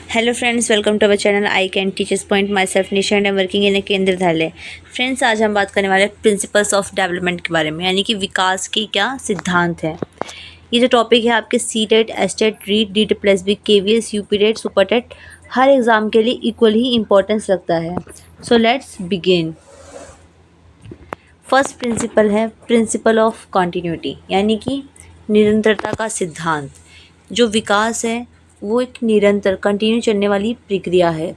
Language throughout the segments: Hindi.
Hello friends, welcome to our channel I can teachers point. Myself Nisha and I am working in a Kendra Vidyalaya. Friends, आज हम बात करने वाले हैं प्रिंसिपल्स ऑफ डेवलपमेंट के बारे में, यानी कि विकास की क्या सिद्धांत है। ये जो टॉपिक है आपके C TET, S TET, REET, D plus B, K V S, UP TET, super TET, हर एग्ज़ाम के लिए इक्वल ही इम्पोर्टेंस रखता है। So let's begin. First principle है प्रिंसिपल ऑफ कॉन्टीन्यूटी, यानी कि निरंतरता का सिद्धांत। जो विकास है वो एक निरंतर कंटिन्यू चलने वाली प्रक्रिया है।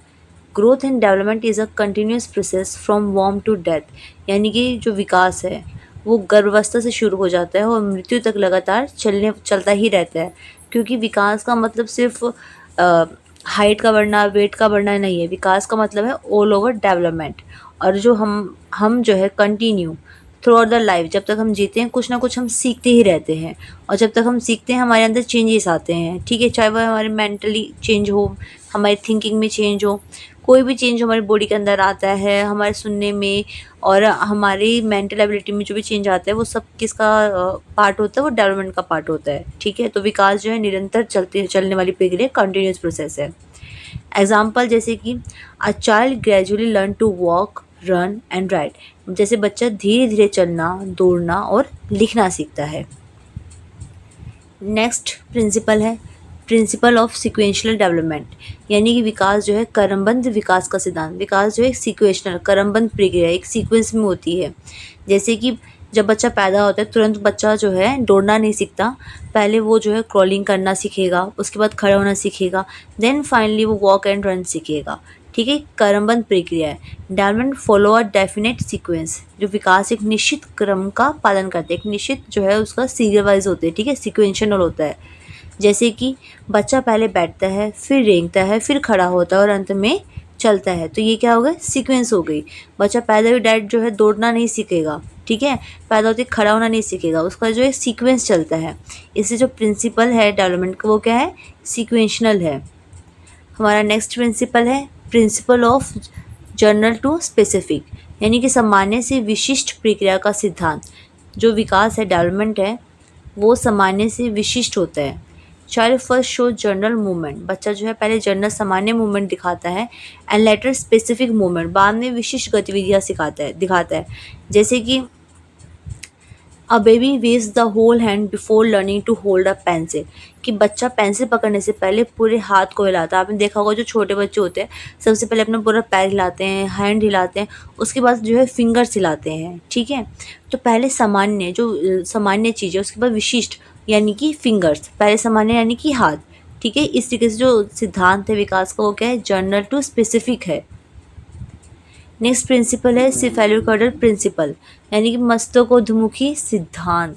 Growth and development is a continuous process from वॉर्म टू डेथ, यानी कि जो विकास है वो गर्भावस्था से शुरू हो जाता है और मृत्यु तक लगातार चलता ही रहता है। क्योंकि विकास का मतलब सिर्फ हाइट का बढ़ना, वेट का बढ़ना नहीं है। विकास का मतलब है ऑल ओवर डेवलपमेंट। और जो हम जो है continue through out the life, जब तक हम जीते हैं कुछ ना कुछ हम सीखते ही रहते हैं। और जब तक हम सीखते हैं हमारे अंदर चेंजेस आते हैं, ठीक है। चाहे वह हमारे मेंटली चेंज हो, हमारी थिंकिंग में चेंज हो, कोई भी चेंज हमारी बॉडी के अंदर आता है, हमारे सुनने में और हमारी मेंटल एबिलिटी में जो भी चेंज आता है वो सब किसका पार्ट होता है, वो डेवलपमेंट का पार्ट होता है, ठीक है। तो विकास जो है निरंतर चलने वाली प्रक्रिया, कंटिन्यूस प्रोसेस है। एग्जाम्पल जैसे कि a child gradually learn to walk, run and write. जैसे बच्चा धीरे धीरे चलना, दौड़ना और लिखना सीखता है। नेक्स्ट प्रिंसिपल है प्रिंसिपल ऑफ सिक्वेंशियल डेवलपमेंट, यानी कि विकास जो है क्रमबद्ध विकास का सिद्धांत। विकास जो है सिक्वेंशनल क्रमबद्ध प्रक्रिया, एक सीक्वेंस में होती है। जैसे कि जब बच्चा पैदा होता है तुरंत बच्चा जो है दौड़ना नहीं सीखता। पहले वो जो है क्रॉलिंग करना सीखेगा, उसके बाद खड़ा होना सीखेगा, देन फाइनली वो वॉक एंड रन सीखेगा, ठीक है। क्रमबद्ध प्रक्रिया है। Development follow a definite sequence. जो विकास एक निश्चित क्रम का पालन करते हैं, एक निश्चित जो है उसका सीरियल वाइज होते हैं, ठीक है, सिक्वेंशनल होता है। जैसे कि बच्चा पहले बैठता है, फिर रेंगता है, फिर खड़ा होता है और अंत में चलता है। तो ये क्या हो गया, सीक्वेंस हो गई। बच्चा पैदा हुई डायरेक्ट जो है दौड़ना नहीं सीखेगा, ठीक है, पैदा होते खड़ा होना नहीं सीखेगा, उसका जो है सीक्वेंस चलता है। इससे जो प्रिंसिपल है डेवलपमेंट का वो क्या है, सीक्वेंशनल है। हमारा नेक्स्ट प्रिंसिपल है principle of general to specific, यानी कि सामान्य से विशिष्ट प्रक्रिया का सिद्धांत। जो विकास है, डेवलपमेंट है, वो सामान्य से विशिष्ट होता है। Child first show general movement. बच्चा जो है पहले जनरल सामान्य मूवमेंट दिखाता है एंड लेटर स्पेसिफिक मूवमेंट, बाद में विशिष्ट गतिविधियाँ दिखाता है। जैसे कि a baby waves the whole hand before learning to hold a pencil, कि बच्चा पेंसिल पकड़ने से पहले पूरे हाथ को हिलाता है। आपने देखा होगा जो छोटे बच्चे होते हैं सबसे पहले अपना पूरा पैर हिलाते हैं, हैंड हिलाते हैं, उसके बाद जो है फिंगर्स हिलाते हैं, ठीक है। तो पहले सामान्य, जो सामान्य चीज़ है, उसके बाद विशिष्ट यानी कि फिंगर्स, पहले सामान्य यानी कि हाथ, ठीक है। इस तरीके से जो सिद्धांत है विकास का वो क्या है, जनरल टू स्पेसिफिक है। नेक्स्ट प्रिंसिपल है सिफेलोकॉर्डल प्रिंसिपल, यानी कि मस्तकोद्मुखी सिद्धांत।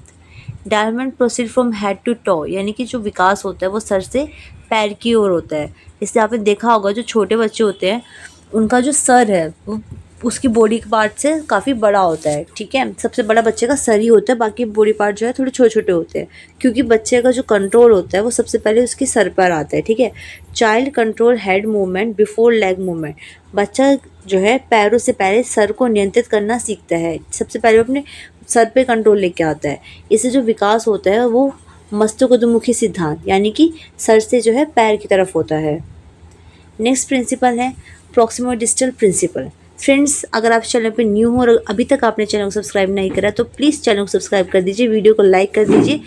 Development proceed from head to toe, यानी कि जो विकास होता है वो सर से पैर की ओर होता है। इससे आपने देखा होगा जो छोटे बच्चे होते हैं उनका जो सर है वो उसकी बॉडी के पार्ट से काफ़ी बड़ा होता है, ठीक है। सबसे बड़ा बच्चे का सर ही होता है, बाकी बॉडी पार्ट जो है थोड़े छोटे छोटे होते हैं। क्योंकि बच्चे का जो कंट्रोल होता है वो सबसे पहले उसके सर पर आता है, ठीक है। Child control head movement before leg movement. बच्चा जो है पैरों से पहले सर को नियंत्रित करना सीखता है, सबसे पहले अपने सर पे कंट्रोल लेके आता है। इससे जो विकास होता है वो मस्तकोद्मुखी सिद्धांत, यानी कि सर से जो है पैर की तरफ होता है। नेक्स्ट प्रिंसिपल है प्रॉक्सिमो डिस्टल प्रिंसिपल। फ्रेंड्स, अगर आप चैनल पे न्यू हो और अभी तक आपने चैनल को सब्सक्राइब नहीं करा तो प्लीज़ चैनल को सब्सक्राइब कर दीजिए, वीडियो को लाइक कर दीजिए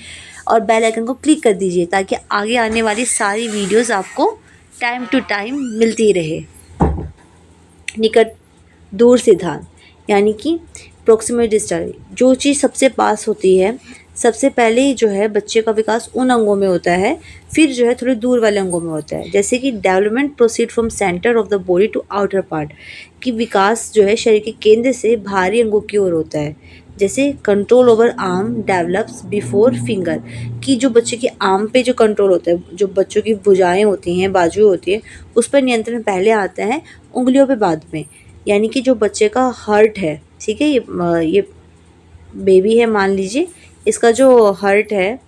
और बेल आइकन को क्लिक कर दीजिए ताकि आगे आने वाली सारी वीडियोस आपको टाइम टू टाइम मिलती रहे। निकट दूर सिद्धांत, यानी कि प्रोक्सिमल डिस्टेंस, जो चीज़ सबसे पास होती है सबसे पहले जो है बच्चे का विकास उन अंगों में होता है, फिर जो है थोड़े दूर वाले अंगों में होता है। जैसे कि development proceed from centre of the body to outer part, कि विकास जो है शरीर के केंद्र से बाहरी अंगों की ओर होता है। जैसे control over arm develops before finger, कि जो बच्चे की आर्म पे जो कंट्रोल होता है, जो बच्चों की भुजाएं होती हैं, बाजुएं होती हैं, उस पर नियंत्रण पहले आता है, उंगलियों पे बाद में। यानी कि जो बच्चे का हार्ट है, ठीक है, ये बेबी है मान लीजिए, इसका जो हार्ट है,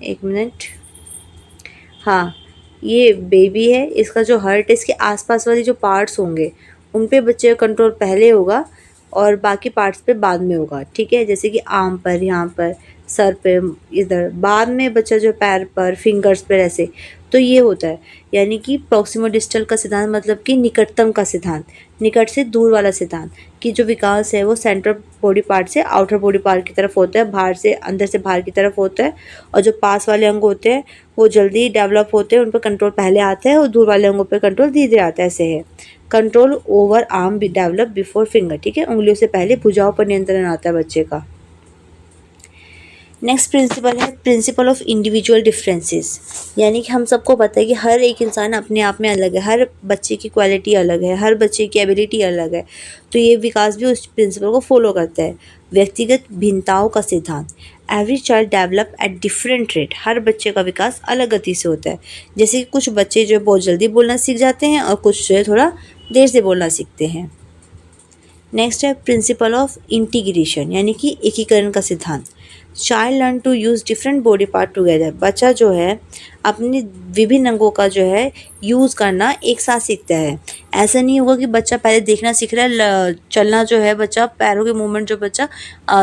एक मिनट, हाँ, ये बेबी है, इसका जो हार्ट है इसके आसपास वाली जो पार्ट्स होंगे उन पे बच्चे का कंट्रोल पहले होगा और बाकी पार्ट्स पे बाद में होगा, ठीक है। जैसे कि आर्म पर, यहाँ पर, सर पे, इधर बाद में बच्चा जो पैर पर, फिंगर्स पर, ऐसे तो ये होता है, यानी कि प्रॉक्सिमो डिस्टल का सिद्धांत मतलब कि निकटतम का सिद्धांत, निकट से दूर वाला सिद्धांत, कि जो विकास है वो सेंट्रल बॉडी पार्ट से आउटर बॉडी पार्ट की तरफ होता है, बाहर से अंदर से बाहर की तरफ होता है, और जो पास वाले अंग होते हैं वो जल्दी डेवलप होते हैं, उन पर कंट्रोल पहले आता है, और दूर वाले अंगों पर कंट्रोल धीरे धीरे आता है। ऐसे है control over arm develop before finger, ठीक है, उंगलियों से पहले भुजाओं पर नियंत्रण आता है बच्चे का। नेक्स्ट प्रिंसिपल है प्रिंसिपल ऑफ इंडिविजुअल डिफरेंसेस, यानी कि हम सबको पता है कि हर एक इंसान अपने आप में अलग है, हर बच्चे की क्वालिटी अलग है, हर बच्चे की एबिलिटी अलग है, तो ये विकास भी उस प्रिंसिपल को फॉलो करता है। व्यक्तिगत भिन्नताओं का सिद्धांत, every child develop at different rate, हर बच्चे का विकास अलग गति से होता है। जैसे कि कुछ बच्चे जो है बहुत जल्दी बोलना सीख जाते हैं और कुछ जो है थोड़ा देर से बोलना सीखते हैं। नेक्स्ट है प्रिंसिपल ऑफ इंटीग्रेशन, यानी कि एकीकरण का सिद्धांत। Child learn to use different body part together, बच्चा जो है अपने विभिन्न अंगों का जो है यूज़ करना एक साथ सीखता है। ऐसा नहीं होगा कि बच्चा पहले देखना सीख रहा है, चलना जो है बच्चा पैरों के मूवमेंट जो बच्चा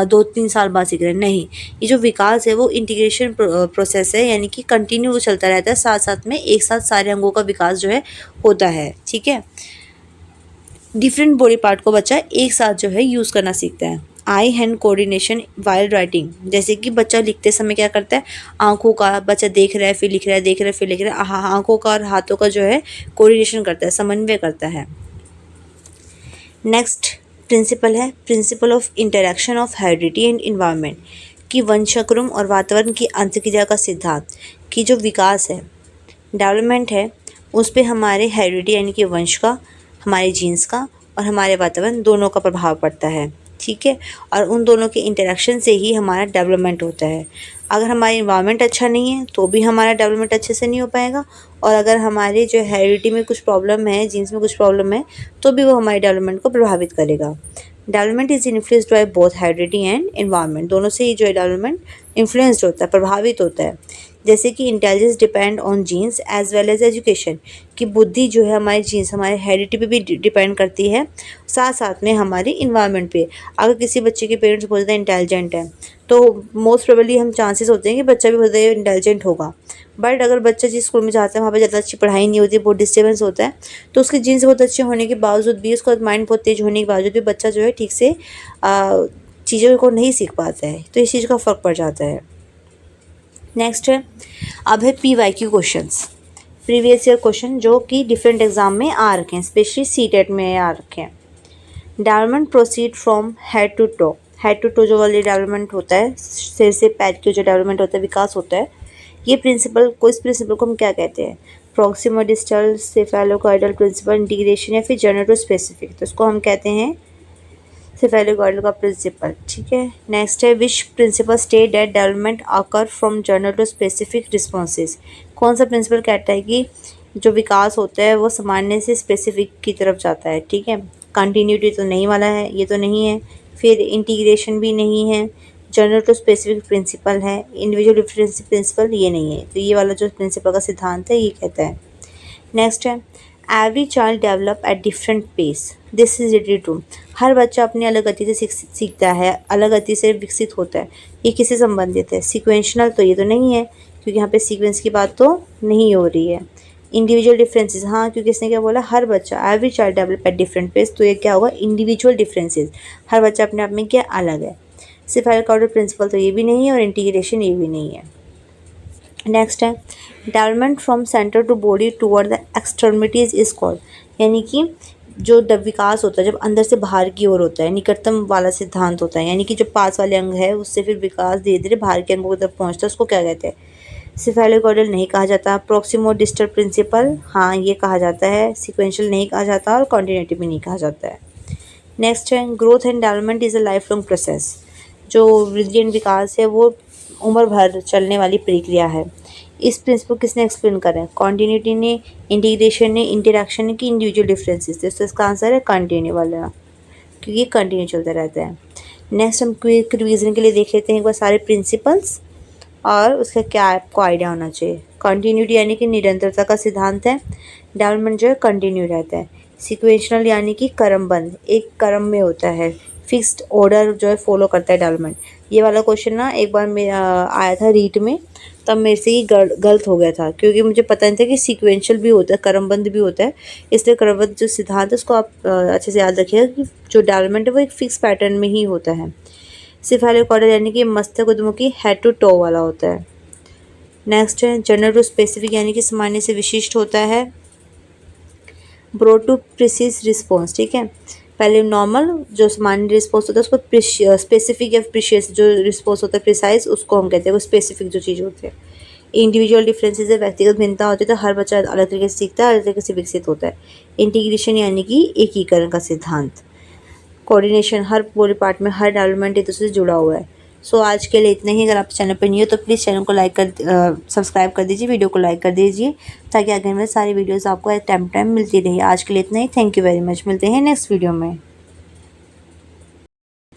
2-3 साल बाद सीख रहा है, नहीं, ये जो विकास है वो इंटीग्रेशन प्रोसेस है, यानी कि कंटिन्यू चलता रहता है, साथ साथ में एक साथ सारे अंगों का विकास जो है होता है। ठीक है, डिफरेंट बॉडी पार्ट को बच्चा एक साथ जो है यूज़ करना सीखता है। आई हैंड कोऑर्डिनेशन वाइल राइटिंग, जैसे कि बच्चा लिखते समय क्या करता है, आंखों का बच्चा देख रहा है फिर लिख रहा है, देख रहा है फिर लिख रहा है, आंखों का और हाथों का जो है कोऑर्डिनेशन करता है, समन्वय करता है। नेक्स्ट प्रिंसिपल है principle of interaction of heredity and environment, कि वंशक्रम और वातावरण की अंतर्क्रिया का सिद्धांत, कि जो विकास है डेवलपमेंट है उस पर हमारे हेरिडिटी यानी कि वंश का, हमारे जीन्स का और हमारे वातावरण दोनों का प्रभाव पड़ता है। ठीक है, और उन दोनों के इंटरेक्शन से ही हमारा डेवलपमेंट होता है। अगर हमारा इन्वायरमेंट अच्छा नहीं है तो भी हमारा डेवलपमेंट अच्छे से नहीं हो पाएगा, और अगर हमारे जो हेरिडिटी में कुछ प्रॉब्लम है, जीन्स में कुछ प्रॉब्लम है, तो भी वो हमारे डेवलपमेंट को प्रभावित करेगा। Development is influenced by both heredity and environment, दोनों से ही जो है डेवलपमेंट इन्फ्लुएंस्ड होता है, प्रभावित होता है। जैसे कि intelligence depend on genes as well as education, कि बुद्धि जो है हमारी जीन्स हमारे हेरिडिटी पे भी डिपेंड करती है, साथ साथ में हमारी इन्वायरमेंट पे। अगर किसी बच्चे के पेरेंट्स बहुत ज़्यादा इंटेलिजेंट हैं तो मोस्ट प्रोबेबली हम चांसेस होते हैं कि बच्चा भी बहुत ज़्यादा इंटेलिजेंट होगा। बट अगर बच्चा जिस स्कूल में जाता है वहाँ पर ज़्यादा अच्छी पढ़ाई नहीं होती, बहुत डिस्टर्बेंस होता है, तो उसके जीन्स बहुत अच्छे होने के बावजूद भी, उसका माइंड बहुत तेज होने के बावजूद भी बच्चा जो है ठीक से चीज़ों को नहीं सीख पाता है, तो इस चीज़ का फ़र्क पड़ जाता है। नेक्स्ट है अब है PYQ questions, previous year question जो कि डिफरेंट एग्जाम में आ रखे हैं, स्पेशली CTET में आ रखे हैं। Development proceed from head to toe, head to toe जो वाली डेवलपमेंट होता है, सिर से पैर की जो डेवलपमेंट होता है, विकास होता है, ये प्रिंसिपल को, इस प्रिंसिपल को हम क्या कहते हैं, प्रॉक्सिमो डिस्टल, सेफेलोकॉइडल प्रिंसिपल, इंटीग्रेशन या फिर जेनेटो स्पेसिफिक, तो इसको हम कहते हैं सेफेलोकॉइडल का प्रिंसिपल। ठीक है, नेक्स्ट है which principle state that development occur from general to specific responses, कौन सा प्रिंसिपल कहता है कि जो विकास होता है वो सामान्य से स्पेसिफिक की तरफ जाता है। ठीक है, कंटिन्यूटी तो नहीं वाला है, ये तो नहीं है, फिर इंटीग्रेशन भी नहीं है, जनरल टू स्पेसिफिक प्रिंसिपल है, इंडिविजुअल डिफरेंस प्रिंसिपल ये नहीं है, तो ये वाला जो प्रिंसिपल का सिद्धांत है ये कहता है। नेक्स्ट है every child develop at different pace, this is related to, हर बच्चा अपनी अलग गति से सीखता है, अलग गति से विकसित होता है, ये किससे संबंधित है, सीक्वेंशनल तो ये तो नहीं है क्योंकि यहाँ पे सीक्वेंस की बात तो नहीं हो रही है। इंडिविजुअल डिफरेंसेस, हाँ, क्योंकि इसने क्या बोला, हर बच्चा, every child develop at different pace, तो ये क्या होगा, इंडिविजुअल डिफरेंसेस, हर बच्चा अपने आप में क्या अलग है। सेफेलोकॉइडल प्रिंसिपल तो ये भी नहीं है और इंटीग्रेशन ये भी नहीं है। नेक्स्ट है development from centre to body toward the extremities is called, यानी कि जो विकास होता है जब अंदर से बाहर की ओर होता है, निकटतम वाला सिद्धांत होता है, यानी कि जो पास वाले अंग है उससे फिर विकास धीरे धीरे बाहर के अंगों की तरफ पहुँचता है, उसको क्या कहते हैं, सेफेलोकॉइडल नहीं कहा जाता। प्रॉक्सिमो डिस्टल प्रिंसिपल, हाँ ये कहा जाता है। सीक्वेंशियल नहीं कहा जाता और कॉन्टिन्यूटी भी नहीं कहा जाता है। नेक्स्ट है growth and development is a life long process, जो वृद्धि एंड विकास है वो उम्र भर चलने वाली प्रक्रिया है। इस प्रिंसिपल किसने एक्सप्लेन करा है, कॉन्टिन्यूटी ने, इंटीग्रेशन ने, इंटरेक्शन ने, कि इंडिविजुअल डिफरेंसेस, तो इसका आंसर है कंटिन्यू वाला, क्योंकि ये कंटिन्यू चलता रहता है। नेक्स्ट हम क्विक रिवीजन के लिए देख लेते हैं एक बार सारे प्रिंसिपल्स और उसका क्या आपको आइडिया होना चाहिए। कंटिन्यूटी यानी कि निरंतरता का सिद्धांत है, डेवलपमेंट जो है कंटिन्यू रहता है। सीक्वेंशनल यानी कि क्रमबद्ध, एक क्रम में होता है, फिक्स्ड ऑर्डर जो है फॉलो करता है डेवलपमेंट। ये वाला क्वेश्चन ना एक बार में आया था रीट में, तब मेरे से ये गलत हो गया था, क्योंकि मुझे पता नहीं था कि सीक्वेंशियल भी होता है, क्रमबद्ध भी होता है। इसलिए क्रमबद्ध जो सिद्धांत है उसको आप अच्छे से याद रखिएगा कि जो डेवलपमेंट है वो एक फिक्स पैटर्न में ही होता है। सिफेलोकॉर्डल यानी कि मस्तक उद्मुखी हेड टू टो वाला होता है। नेक्स्ट है जनरल टू स्पेसिफिक यानी कि सामान्य से विशिष्ट होता है। ब्रॉड टू प्रिसिज रिस्पॉन्स, ठीक है। पहले नॉर्मल जो सामान्य रिस्पॉन्स होता है उसको स्पेसिफिक या प्रिशियस जो रिस्पॉन्स होता है प्रिसाइज उसको हम कहते हैं, वो स्पेसिफिक जो चीज़ होती है। इंडिविजुअल डिफरेंसेस है, व्यक्तिगत भिन्नता होती है, तो हर बच्चा अलग तरीके से सीखता है, अलग तरीके से विकसित होता है। इंटीग्रेशन यानी कि एकीकरण का सिद्धांत। कोऑर्डिनेशन, हर पूरे पार्ट में हर डेवलपमेंट एक दूसरे से जुड़ा हुआ है। सो आज के लिए इतना ही। अगर आप चैनल पर नहीं हो तो प्लीज़ चैनल को सब्सक्राइब कर दीजिए, वीडियो को लाइक कर दीजिए, ताकि आगे में सारी वीडियोस आपको टाइम मिलती रही। आज के लिए इतना ही। Thank you very much. मिलते हैं नेक्स्ट वीडियो में।